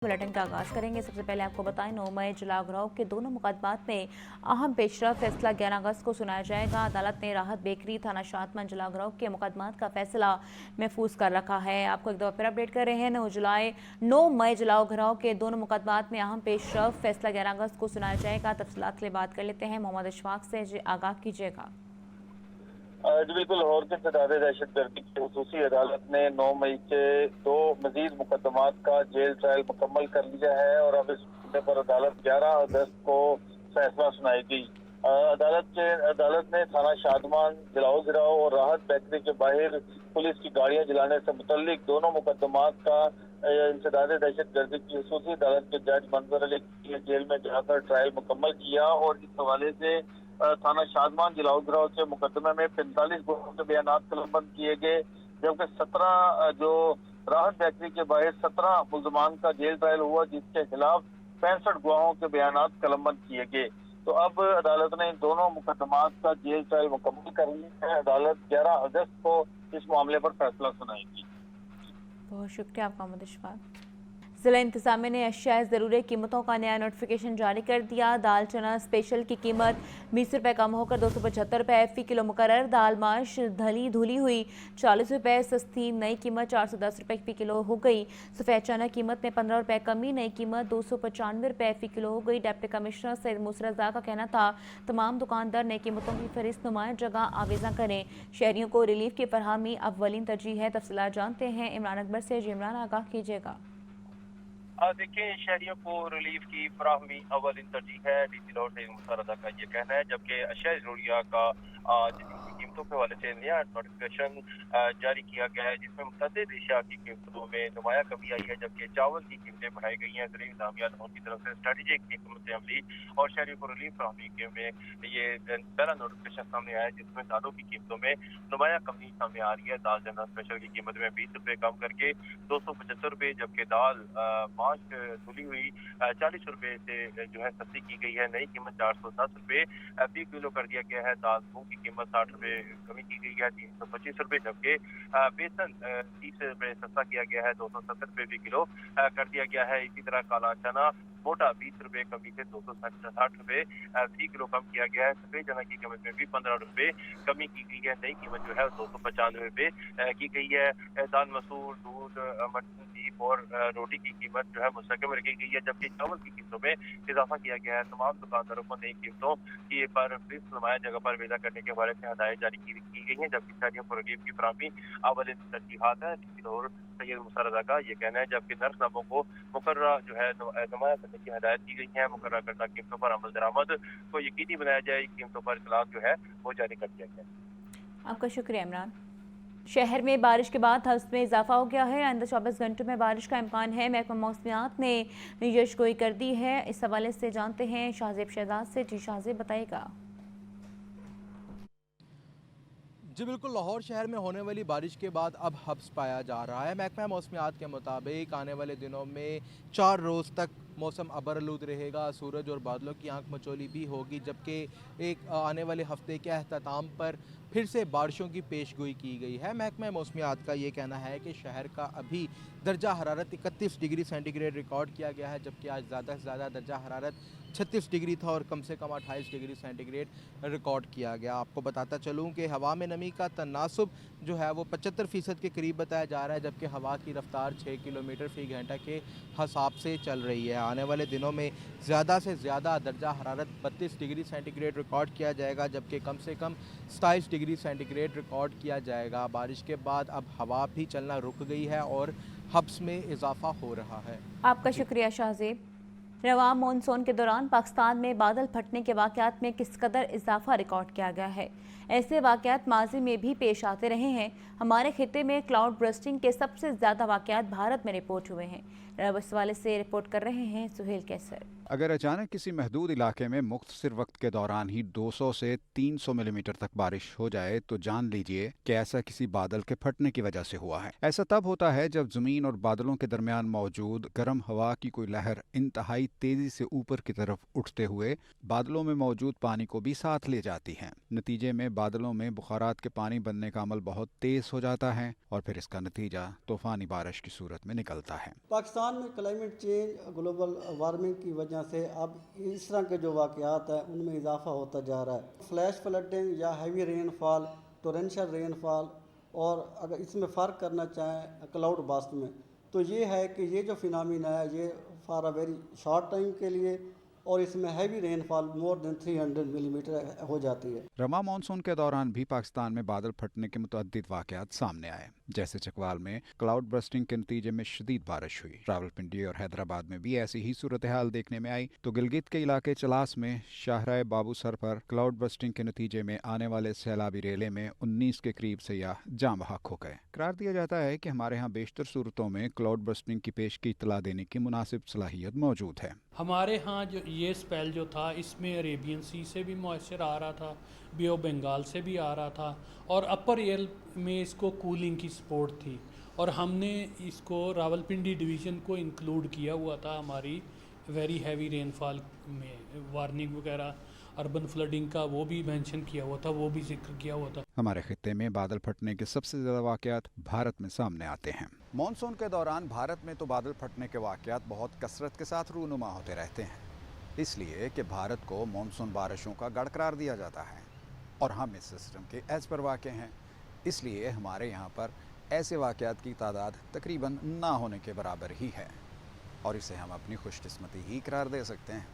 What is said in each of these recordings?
Bulletin का आगाज करेंगे। सबसे पहले आपको बताएं 9 मई जलाओ गिरोह के दोनों मुकदमात में अहम पेशरफ फैसला 11 अगस्त को सुनाया जाएगा। अदालत ने राहत बेकरी थाना शादमन जलाओ गिरोह के मुकदमात का फैसला महफूज कर रखा है। आपको एक दफा फिर अपडेट कर रहे हैं। 9 मई जलाओ गिरोह के दोनों मुकदमात में अहम पेशरफ फैसला 11 अगस्त को सुनाया जाएगा। तफसीलात के लिए बात कर लेते हैं मोहम्मद इशफाक से। आगाह कीजिएगा। जी बिल्कुल, लाहौर के सदारे दहशतगर्दी की खसूसी अदालत ने 9 मई के 2 मजीद मुकदमात का जेल ट्रायल मुकम्मल कर लिया है और अब इस मुद्दे पर अदालत 11 अगस्त को फैसला सुनाएगी। अदालत ने थाना शादमान जलाओ गिरोह और राहत बेकरी के बाहर पुलिस की गाड़ियां जलाने से मुतल्लिक दोनों मुकदमात का इंसदाद दहशतगर्दी की खसूसी अदालत के जज मंजर अली की जेल में जाकर ट्रायल मुकम्मल किया और इस हवाले से थाना शादमान जलाओ गिरोह के मुकदमे में 45 गुनाहों के बयान कलमबंद किए गए, जबकि 17 जो राहत बेकरी के बाहर 17 मुल्जमान का जेल ट्रायल हुआ, जिसके खिलाफ 65 गवाहों के बयान कलमबंद किए गए। तो अब अदालत ने इन दोनों मुकदमात का जेल ट्रायल मुकम्मल कर लिया है। अदालत 11 अगस्त को इस मामले पर फैसला सुनाएगी। बहुत शुक्रिया आपका मोहम्मद इशफाक। जिला इंतजामिया ने अशियाए ज़रूरी कीमतों का नया नोटिफिकेशन जारी कर दिया। दाल चना स्पेशल की कीमत 20 रुपये कम होकर 275 रुपये फ़ी किलो मुकर्रर। दाल माश धुली हुई 40 रुपये सस्ती, नई कीमत 410 रुपये फ़ी किलो हो गई। सफ़ेद चना कीमत में 15 रुपये कमी, नई कीमत 295 रुपये फ़ी किलो हो गई। डिप्टी कमिश्नर सैयद मूसा रज़ा का कहना था तमाम दुकानदार नई कीमतों की फहरिस्त नुमाया जगह आवेज़ा करें। शहरियों को रिलीफ की फरहमी अव्वलीन तरजीह है। तफसीलात जानते हैं इमरान अकबर से। इमरान, आगाह कीजिएगा। देखिए, शहरियों को रिलीफ की फराहमी अव्वलीन तरजीह है। डीसी लाहौर सैयद मूसा रज़ा का ये कहना है, जबकि अशिया ज़रूरिया का कीमतों के हवाले से नया नोटिफिकेशन जारी किया गया है, जिसमें मुतअद्दिद अशिया की कीमतों में नुमाया कमी आई है, जबकि चावल की कीमतें बढ़ाई गई हैं। ज़रिए इंतज़ामिया लाहौर की तरफ से स्ट्रेटेजिक हिकमत अमली और शहरियों को रिलीफ फराहमी के में ये पहला नोटिफिकेशन सामने आया है, जिसमें दालों की कीमतों में नुमाया कमी सामने आ रही है। दाल चना स्पेशल की कीमत में 20 रुपये कम करके 275 रुपये, जबकि दाल माश धुली हुई 40 रुपये से जो है सस्ती की गई है। नई कीमत 410 रुपये फ़ी किलो कर दिया गया है। दाल मूंग की कीमत 60 रुपये कमी की गई है, 325 रुपये, जबकि बेसन 30 रुपये सस्ता किया गया है, 270 रुपये फ़ी किलो कर दिया गया है। इसी तरह काला चना मोटा 20 रुपये कमी से 260 रुपये फ़ी किलो कम किया गया है। सफेद चना की कीमत में भी 15 रुपये कमी की गई है। नई कीमत जो है 295 रुपये की गई है। दाल मसूर, दूध, मटन, बीफ और रोटी की कीमत जो है मुस्तकिल रखी गई है, जबकि चावल की कीमतों में इजाफा किया गया है। तमाम दुकानदारों को नई कीमतों की पर नुमाया जगह पर वेदा करने के हवाले से हदायत जारी की गई है, जबकि शहरियों को रिलीफ की फराहमी अव्वल तरजीहात है। और सैयद मूसा रज़ा का ये कहना है, जबकि नर्सनामों को मुकर्रा जो है नुमाया करने की हदायत की गई है। मुकर्रा करदा कीमतों पर अमल दरामद को यकीनी बनाया जाए। कीमतों पर इतलात जो है वो जारी कर दिया गया। आपका शुक्रिया इमरान। शहर में बारिश के बाद हफ्स में इजाफा हो गया है। आइंदा 24 घंटों में बारिश का इम्कान है। महकमा मौसमियात ने यशगोई कर दी है। इस हवाले से जानते हैं शाहजेब शहजाद से। जी शाहजेब, बताइएगा। जी बिल्कुल, लाहौर शहर में होने वाली बारिश के बाद अब हब्स पाया जा रहा है। महकमा मौसमियात के मुताबिक आने वाले दिनों में 4 रोज़ तक मौसम अबरआलूद रहेगा। सूरज और बादलों की आंख मचोली भी होगी, जबकि एक आने वाले हफ्ते के अख्ताम पर फिर से बारिशों की पेशगोई की गई है। महकमा मौसमियात का ये कहना है कि शहर का अभी दर्जा हरारत 31 डिग्री सेंटीग्रेड रिकॉर्ड किया गया है, जबकि आज ज़्यादा से ज़्यादा दर्जा हरारत 36 डिग्री था और कम से कम 28 डिग्री सेंटीग्रेड रिकॉर्ड किया गया। आपको बताता चलूँ कि हवा में नमी का तनासुब जो है वो 75% के करीब बताया जा रहा है, जबकि हवा की रफ्तार 6 किलोमीटर फ़ी घंटा के हिसाब से चल रही है। आने वाले दिनों में ज़्यादा से ज़्यादा दर्जा हरारत 32 डिग्री सेंटीग्रेड रिकॉर्ड किया जाएगा, जबकि कम से कम 27 डिग्री सेंटीग्रेड रिकॉर्ड किया जाएगा। बारिश के बाद अब हवा भी चलना रुक गई है और हब्स में इजाफा हो रहा है। आपका शुक्रिया शाहजेब। रवां मानसून के दौरान पाकिस्तान में बादल फटने के वाक़यात में किस कदर इजाफा रिकॉर्ड किया गया है। ऐसे वाक़यात माजी में भी पेश आते रहे हैं। हमारे खित्ते में क्लाउड बर्स्टिंग के सबसे ज़्यादा वाक़यात भारत में रिपोर्ट हुए हैं। इस हवाले से रिपोर्ट कर रहे हैं सुहेल कैसर। अगर अचानक किसी महदूद इलाके में मुख्तसर वक्त के दौरान ही 200 से 300 मिलीमीटर तक बारिश हो जाए तो जान लीजिए कि ऐसा किसी बादल के फटने की वजह से हुआ है। ऐसा तब होता है जब जमीन और बादलों के दरमियान मौजूद गर्म हवा की कोई लहर इंतहाई तेजी से ऊपर की तरफ उठते हुए बादलों में मौजूद पानी को भी साथ ले जाती है। नतीजे में बादलों में बुखारात के पानी बनने का अमल बहुत तेज हो जाता है और फिर इसका नतीजा तूफानी बारिश की सूरत में निकलता है। पाकिस्तान में क्लाइमेट चेंज, ग्लोबल वार्मिंग की वजह से अब इस तरह के जो वाक़यात हैं उनमें इजाफा होता जा रहा है। फ्लैश फ्लडिंग या हैवी रेनफॉल, टोरेंशियल रेनफॉल, और अगर इसमें फ़र्क करना चाहें क्लाउड बस्ट में, तो ये है कि ये जो फिनोमेना है ये for a very short time के लिए, और इसमें heavy rainfall more than 300 millimetre हो जाती है। रमा मानसून के दौरान भी पाकिस्तान में बादल फटने के मुतअद्दिद वाक़यात सामने आए, जैसे चकवाल में क्लाउड बर्स्टिंग के नतीजे में शदीद बारिश हुई। रावलपिंडी और हैदराबाद में भी ऐसी ही सूरत हाल देखने में आई। तो गिलगित के इलाके चलास में शाहराए बाबू सर पर क्लाउड बर्स्टिंग के नतीजे में आने वाले सैलाबी रेले में 19 के करीब सयाह जाँ बहक हो गए। करार दिया जाता है कि हमारे यहाँ बेशतर सूरतों में क्लाउड बर्स्टिंग की पेश की इतला देने की मुनासिब सलाहियत मौजूद है। हमारे यहाँ जो ये स्पेल जो था इसमें अरेबियन सी से भी मॉइस्चर आ रहा था, बे ऑफ बंगाल से भी आ रहा था, और अपर एयर में इसको कूलिंग की सपोर्ट थी, और हमने इसको रावलपिंडी डिवीज़न को इंक्लूड किया हुआ था हमारी वेरी हैवी रेनफॉल में। वार्निंग वगैरह अर्बन फ्लडिंग का वो भी मेंशन किया हुआ था, वो भी जिक्र किया हुआ था। हमारे खित्ते में बादल फटने के सबसे ज़्यादा वाक़यात भारत में सामने आते हैं। मानसून के दौरान भारत में तो बादल फटने के वाक़यात बहुत कसरत के साथ रूनुमा होते रहते हैं, इसलिए कि भारत को मानसून बारिशों का गढ़ करार दिया जाता है और हम इस सिस्टम के एज पर वाक़े हैं। इसलिए हमारे यहाँ पर ऐसे वाक़यात की तादाद तकरीबन ना होने के बराबर ही है, और इसे हम अपनी खुशकिस्मती ही करार दे सकते हैं।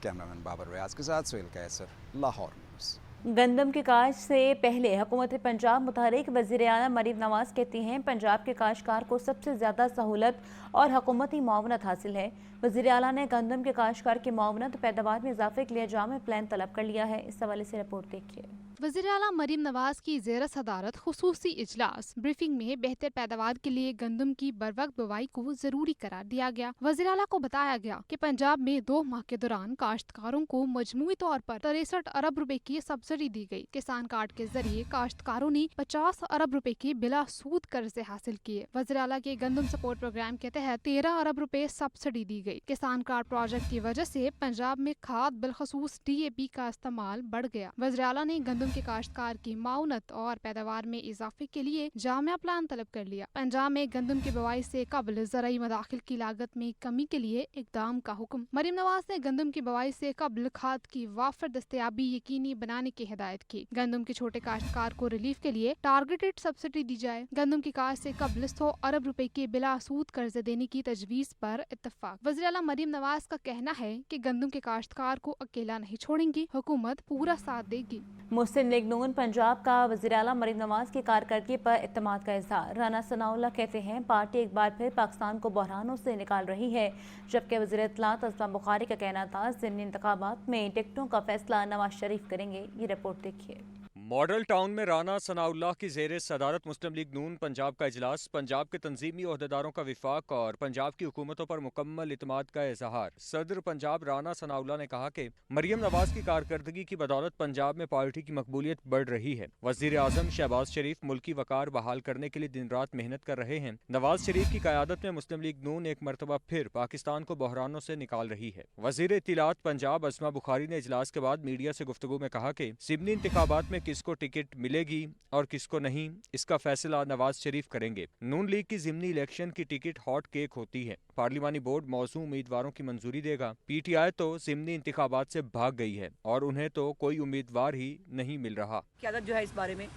कैमरामैन बाबर रियाज के साथ सुहेल कैसर, लाहौर न्यूज़। गंदम के काश्त से पहले हुकूमत पंजाब मुतहरिक वज़ीर आला मरीम नवाज़ कहती हैं पंजाब के काश्तकार को सबसे ज़्यादा सहूलत और हुकूमती मुआवनत हासिल है। वज़ीर आला ने गंदम के काश्तकार की मुआवनत पैदावार में इजाफे के लिए जामे प्लान तलब कर लिया है। इस हवाले से रिपोर्ट देखिए। वज़ीर आला मरीम नवाज की ज़ेर सदारत खुसूसी इजलास ब्रीफिंग में बेहतर पैदावार के लिए गंदम की बरवक्त बुवाई को जरूरी करार दिया गया। वज़ीर आला को बताया गया कि पंजाब में 2 माह के दौरान काश्तकारों को मजमूई तौर पर 63 अरब रुपए की सब्सिडी दी गई। किसान कार्ड के जरिए काश्तकारों ने 50 अरब रुपए के बिला सूद कर्जे हासिल किए। वज़ीर आला के गंदम सपोर्ट प्रोग्राम के तहत 13 अरब रुपए सब्सिडी दी गई। किसान कार्ड प्रोजेक्ट की वजह से पंजाब में खाद बिलखसूस DAP का इस्तेमाल बढ़ गया। वज़ीर आला ने गंदम के काश्तकार की माउनत और पैदावार में इजाफे के लिए जामिया प्लान तलब कर लिया। पंजाब में गंदम की बुवाई से कबल ज़राई मदाखिल की लागत में कमी के लिए इकदाम का हुक्म। मरीम नवाज ने गंदम की बुवाई से कबल खाद की वाफर दस्तयाबी यकीनी बनाने की हिदायत की। गंदम के छोटे काश्तकार को रिलीफ के लिए टारगेटेड सब्सिडी दी जाए। गंदम की काश्त से कबल 100 अरब रुपए के बिला सूद कर्जे देने की तजवीज पर इत्तफाक। वज़ीर आला मरीम नवाज का कहना है कि गंदम के काश्तकार को अकेला नहीं छोड़ेंगी, हुकूमत पूरा साथ देगी। मुस्लिम लीग नून पंजाब का वज़ीर आला मरीम नवाज की कारकर्दगी पर इत्तमाद का इजहार। राना सनाउल्लाह कहते हैं पार्टी एक बार फिर पाकिस्तान को बहरानों से निकाल रही है, जबकि वज़ीर इत्तलात अज़मा बुखारी का कहना था ज़िमनी इंतखाबात में टिकटों का फैसला नवाज शरीफ करेंगे। ये रिपोर्ट देखिए। मॉडल टाउन में राना सनाउल्लाह की ज़ेर सदारत मुस्लिम लीग नून पंजाब का इजलास, पंजाब के तंजीमी ओहदेदारों का विफाक और पंजाब की हुकूमतों पर मुकम्मल इत्मीनान का इजहार। सदर पंजाब राना सनाउल्लाह ने कहा कि मरियम नवाज की कारकर्दगी की बदौलत पंजाब में पार्टी की मकबूलियत बढ़ रही है। वज़ीर आज़म शहबाज शरीफ मुल्की वकार बहाल करने के लिए दिन रात मेहनत कर रहे हैं। नवाज शरीफ की क़यादत में मुस्लिम लीग नून एक मरतबा फिर पाकिस्तान को बहरानों से निकाल रही है। वज़ीर इत्तलात पंजाब अज़मा बुखारी ने इजलास के बाद मीडिया से गुफ्तगू में कहा कि ज़िमनी इंतखाबात में किसको टिकट मिलेगी और किसको नहीं, इसका फैसला नवाज शरीफ करेंगे। नून लीग की ज़िमनी इलेक्शन की टिकट हॉट केक होती है। पार्लिमानी बोर्ड मौजूद उम्मीदवारों की मंजूरी देगा। PTI तो ज़िमनी इंतखाबात से भाग गई है और उन्हें तो कोई उम्मीदवार ही नहीं मिल रहा। क़यादत जो है इस बारे में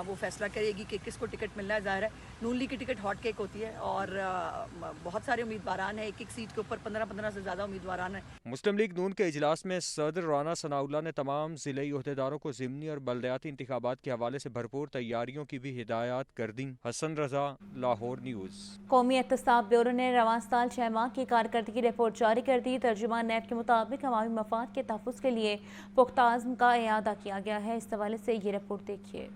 वो फैसला करेगी कि किसको टिकट मिलना है। ज़ाहिर है नून लीग की टिकट हॉट केक होती है और बहुत सारे उम्मीदवारान हैं, एक सीट के ऊपर 15 से ज़्यादा उम्मीदवारान हैं। मुस्लिम लीग नून के इजलास में सदर राना सनाउल्लाह ने तमाम ज़िले ओहदेदारों को ज़िमनी और बल्दियाती इंतखाबात के हवाले से भरपूर तैयारियों की भी हिदायत कर दी। हसन रजा, लाहौर न्यूज़। कौमी एहतसाब ब्यूरो ने रवां साल 6 माह की कारकर्दगी रिपोर्ट जारी कर दी। तर्जुमान नैब के मुताबिक अवामी मफाद के तहफ़्फ़ुज़ के लिए पुख्ता अज़्म का इयादा किया गया है। इस हवाले से ये रिपोर्ट देखिए।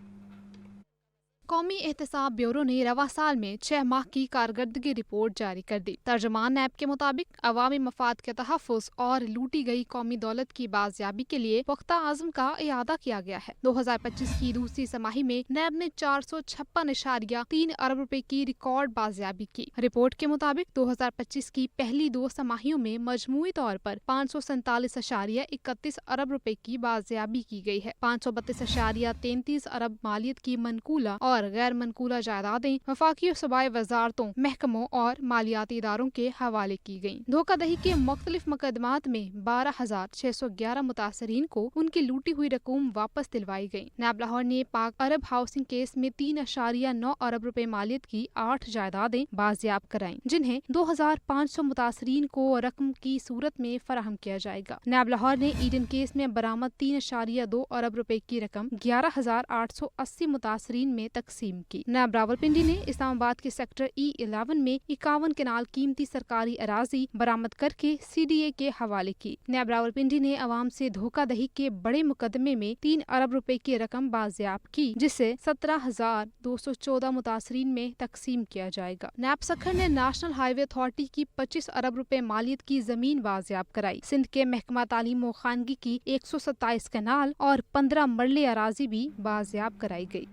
कौमी एहतसाब ब्यूरो ने रवा साल में 6 माह की कारकर्दगी रिपोर्ट जारी कर दी। तर्जमान नैब के मुताबिक अवामी मफाद के तहफ़्फ़ुज़ और लूटी गई कौमी दौलत की बाजियाबी के लिए पुख्ता आज़म का इयादा किया गया है। 2025 की दूसरी समाही में नैब ने 456.3 अरब रुपए की रिकॉर्ड बाजियाबी की। रिपोर्ट के मुताबिक 2025 की पहली 2 समाहियों में मजमूई तौर पर 547.31 अरब रुपए की बाजियाबी की गई है। 532.33 अरब मालियत की मनकूला और गैर मनकूला जायदादें वफाकी सूबाई वजारतों, महकमों और मालियाती इदारों के हवाले की गयी। धोखाधड़ी के मुख्तलिफ मुकदमात में 12,611 मुतासरीन को उनकी लूटी हुई रकूम वापस दिलवाई गयी। नैब लाहौर ने पाक अरब हाउसिंग केस में 3.9 अरब रुपए मालियत की 8 जायदादें बाजियाब कराईं, जिन्हें 2,500 मुतासरीन को रकम की सूरत में फराहम किया जाएगा। नैब लाहौर ने ईडन केस में बरामद 3.2 अरब रुपए की रकम 11,880 मुतासरीन में तकसीम की। नैब रावलपिंडी ने इस्लामाबाद के सेक्टर E11 में 51 कनाल कीमती सरकारी अराजी बरामद करके CDA के हवाले की। नैब रावलपिंडी ने अवाम से धोखाधड़ी के बड़े मुकदमे में 3 अरब रुपए की रकम बाजियाब की, जिसे 17,214 मुतासरीन में तकसीम किया जाएगा। नैब सखर ने नेशनल हाईवे अथॉरिटी की 25 अरब रुपए मालियत की जमीन बाजियाब कराई। सिंध के महकमा तालीम व खानगी की 127 कनाल और 15 मरले अराजी भी बाजियाब कराई गई।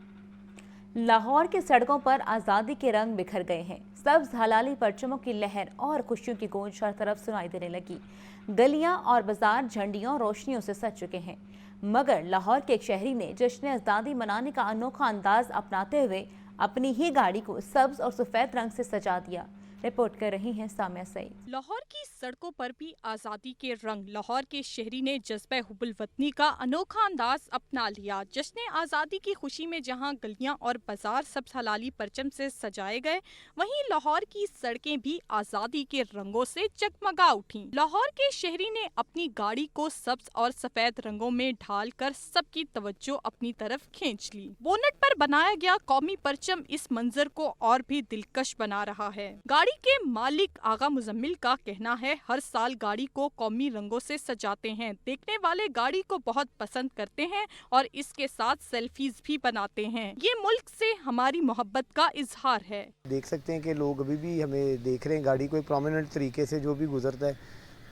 लाहौर की सड़कों पर आज़ादी के रंग बिखर गए हैं। सब्ज हलाली परचमों की लहर और खुशियों की गूंज हर तरफ सुनाई देने लगी। गलियां और बाजार झंडियों रोशनियों से सज चुके हैं, मगर लाहौर के एक शहरी ने जश्न आज़ादी मनाने का अनोखा अंदाज अपनाते हुए अपनी ही गाड़ी को सब्ज और सफेद रंग से सजा दिया। रिपोर्ट कर रही हैं सामिया सईद। लाहौर की सड़कों पर भी आज़ादी के रंग। लाहौर के शहरी ने जज्बे हुब्बुल वतनी का अनोखा अंदाज अपना लिया। जश्न आज़ादी की खुशी में जहां गलियां और बाजार सब्ज हलाली परचम से सजाए गए, वहीं लाहौर की सड़कें भी आज़ादी के रंगों से जगमगा उठी। लाहौर के शहरी ने अपनी गाड़ी को सब्ज और सफेद रंगों में ढाल कर सबकी तवज्जो अपनी तरफ खींच ली। बोनट पर बनाया गया कौमी परचम इस मंजर को और भी दिलकश बना रहा है। गाड़ी के मालिक आगा मुजम्मिल का कहना है, हर साल गाड़ी को कौमी रंगों से सजाते हैं। देखने वाले गाड़ी को बहुत पसंद करते हैं और इसके साथ सेल्फीज भी बनाते हैं। ये मुल्क से हमारी मोहब्बत का इजहार है। देख सकते हैं कि लोग अभी भी हमें देख रहे हैं, गाड़ी को एक प्रोमिनेंट तरीके से जो भी गुजरता है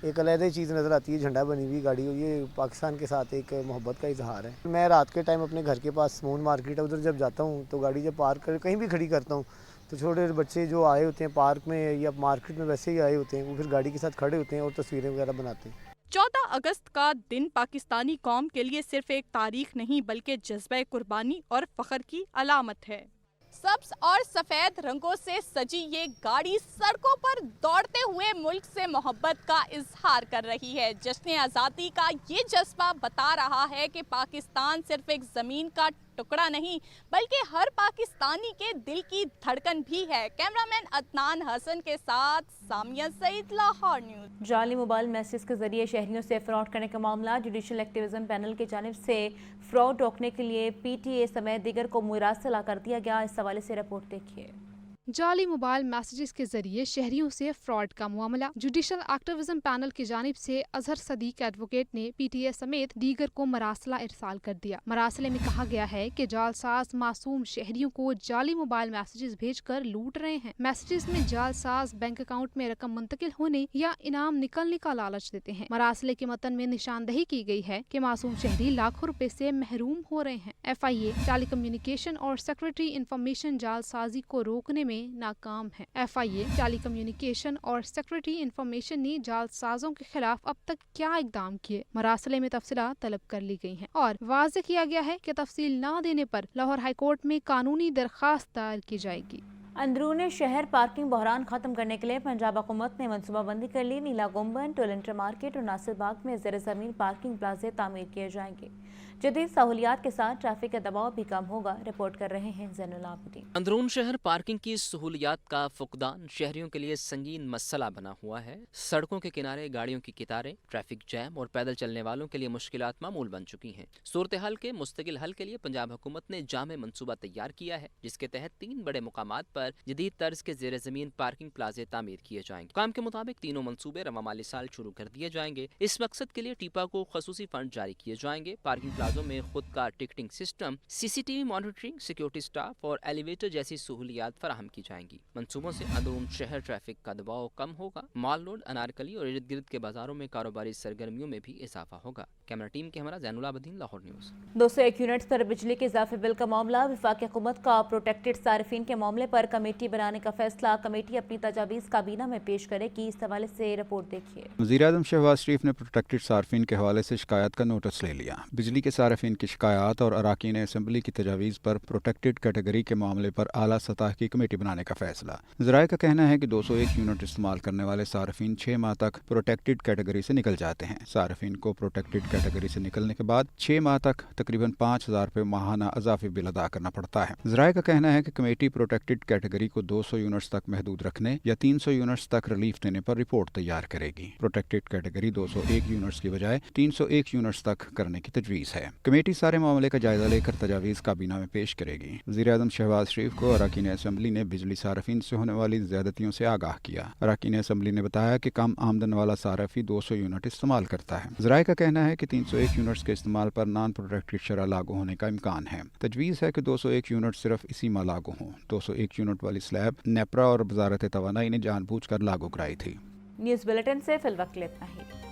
एक अलग ही चीज़ नज़र आती है। झंडा बनी हुई गाड़ी हो, ये पाकिस्तान के साथ एक मोहब्बत का इजहार है। मैं रात के टाइम अपने घर के पास मून मार्केट है, उधर जब जाता हूँ तो गाड़ी जब पार्क कर कहीं भी खड़ी करता हूँ तो छोटे बच्चे जो आए होते हैं पार्क में या मार्केट में वैसे ही आए होते हैं, वो फिर गाड़ी के साथ खड़े होते हैं और तस्वीरें वगैरह बनाते हैं। 14 अगस्त का दिन पाकिस्तानी कौम के लिए सिर्फ एक तारीख नहीं बल्कि जज्बे कुर्बानी और फख्र की अलामत है। सब्ज और सफेद रंगों से सजी ये गाड़ी सड़कों पर दौड़ते हुए मुल्क से मोहब्बत का इजहार कर रही है। जश्न आज़ादी का ये जज्बा बता रहा है कि पाकिस्तान सिर्फ एक ज़मीन का टुकड़ा नहीं बल्कि हर पाकिस्तानी के दिल की धड़कन भी है। कैमरामैन अदनान हसन के साथ सामिया सईद, लाहौर न्यूज़। जाली मोबाइल मैसेज के जरिए शहरियों से फ्रॉड करने का मामला। जुडिशल एक्टिविज्म पैनल की जानिब से फ्रॉड रोकने के लिए PTA समेत दीगर को मुरासला कर दिया गया। इस हवाले से रिपोर्ट देखिए। जाली मोबाइल मैसेजेस के जरिए शहरियों से फ्रॉड का मामला। जुडिशल एक्टिविज्म पैनल की जानिब से अजहर सदीक एडवोकेट ने PTA समेत दीगर को मरासला इरसाल कर दिया। मरासले में कहा गया है कि जालसाज मासूम शहरियों को जाली मोबाइल मैसेजेस भेजकर लूट रहे हैं। मैसेजेस में जालसाज बैंक अकाउंट में रकम मुंतकिल होने या इनाम निकलने का लालच देते हैं। मरासले के मतन में निशानदही की गई है कि मासूम शहरी लाखों रुपए से महरूम हो रहे हैं। FIA टेली कम्युनिकेशन और सेक्रेटरी इंफॉर्मेशन जालसाजी को रोकने में नाकाम है। FIA टेली कम्युनिकेशन और सेक्रेटरी इंफॉर्मेशन ने जालसाजों के खिलाफ अब तक क्या इकदाम किए, मरासले में तफसीलात तलब कर ली गई हैं और वाज़ेह किया गया है कि तफसील न देने पर लाहौर हाईकोर्ट में कानूनी दरखास्त दायर की जाएगी। अंदरूनी शहर पार्किंग बहरान खत्म करने के लिए पंजाब हुकूमत ने मनसूबाबंदी कर ली। नीला गुंबद, टोलेंटर मार्केट और नासिर बाग में ज़ेर ज़मीन पार्किंग प्लाजे तामीर किए जाएंगे। जदीद सहूलियात के साथ ट्रैफिक का दबाव भी कम होगा। रिपोर्ट कर रहे हैं ज़ैनुल आबिदीन। अंदरून शहर पार्किंग की सहूलियात का फुकदान शहरियों के लिए संगीन मसला बना हुआ है। सड़कों के किनारे गाड़ियों की कतारें, ट्रैफिक जैम और पैदल चलने वालों के लिए मुश्किलात मामूल बन चुकी हैं। सूरत हाल के मुस्तकिल हल के लिए पंजाब हुकूमत ने जामे मनसूबा तैयार किया है, जिसके तहत 3 बड़े मुकामात पर पर जदीद तर्ज के ज़ेर ज़मीन पार्किंग प्लाजे तामीर किए जाएंगे। काम के मुताबिक तीनों मंसूबे रवा माली साल शुरू कर दिए जाएंगे। इस मकसद के लिए टीपा को खसूसी फंड जारी किए जाएंगे। पार्किंग प्लाजों में खुद का ticketing system, CCTV monitoring, security staff और एलिवेटर जैसी सहूलियात फराहम की जाएंगी। मंसूबों से अंदरून शहर ट्रैफिक का दबाव कम होगा। माल रोड, अनारकली और इर्द गिर्द के बाजारों में कारोबारी सरगर्मियों में भी इजाफा होगा। कैमरा टीम के हमारा जैनुल आबदीन, लाहौर न्यूज़। 201 यूनिट्स पर बिजली के इजाफे बिल का मामला, वफाकी हुकूमत का प्रोटेक्टेड सार्फिन के मामले पर कमेटी बनाने का फैसला। कमेटी अपनी तजावीज़ काबीना में पेश करेगी। इस हवाले से रिपोर्ट देखिए। वज़ीर-ए-आज़म शहबाज शरीफ ने प्रोटेक्टेड सार्फिन के हवाले से शिकायत का नोटिस ले लिया। बिजली के सार्फिन की शिकायत और अराकीन असम्बली की तजावीज़ पर प्रोटेक्टेड कैटेगरी के मामले पर आला सतह की कमेटी बनाने का फैसला। ज़राए का कहना है कि 201 यूनिट इस्तेमाल करने वाले सार्फिन 6 माह तक प्रोटेक्टेड कैटेगरी से निकल जाते हैं। सार्फिन को प्रोटेक्टेड कैटेगरी से निकलने के बाद 6 माह तक तकरीबन 5,000 रुपये माहाना अजाफी बिल अदा करना पड़ता है। ज़राए का कहना है कि कमेटी प्रोटेक्टेड कैटेगरी को 200 यूनिट्स तक महदूद रखने या 300 यूनिट्स तक रिलीफ देने पर रिपोर्ट तैयार करेगी। प्रोटेक्टेड कैटेगरी 201 यूनिट्स की बजाय 301 यूनिट्स तक करने की तजवीज़ है। कमेटी सारे मामले का जायजा लेकर तजावीज़ काबीना में पेश करेगी। वज़ीर-ए-आज़म शहबाज शरीफ को अराकीन असम्बली ने बिजली सार्फिन से होने वाली ज़्यादतियों से आगाह किया। अराकीन असम्बली ने बताया कि कम आमदन वाला सार्फी 200 यूनिट इस्तेमाल करता है। ज़राए का कहना है कि 301 यूनिट्स के इस्तेमाल पर नॉन प्रोटेक्टेड शरह लागू होने का इम्कान है। तजवीज़ है कि 201 यूनिट सिर्फ इसी माह लागू हों। 201 यूनिट वाली स्लैब नेपरा और वजारत तवानाई ने जानबूझकर लागू कराई थी। न्यूज़ बुलेटिन से फिलवक्त इतना ही।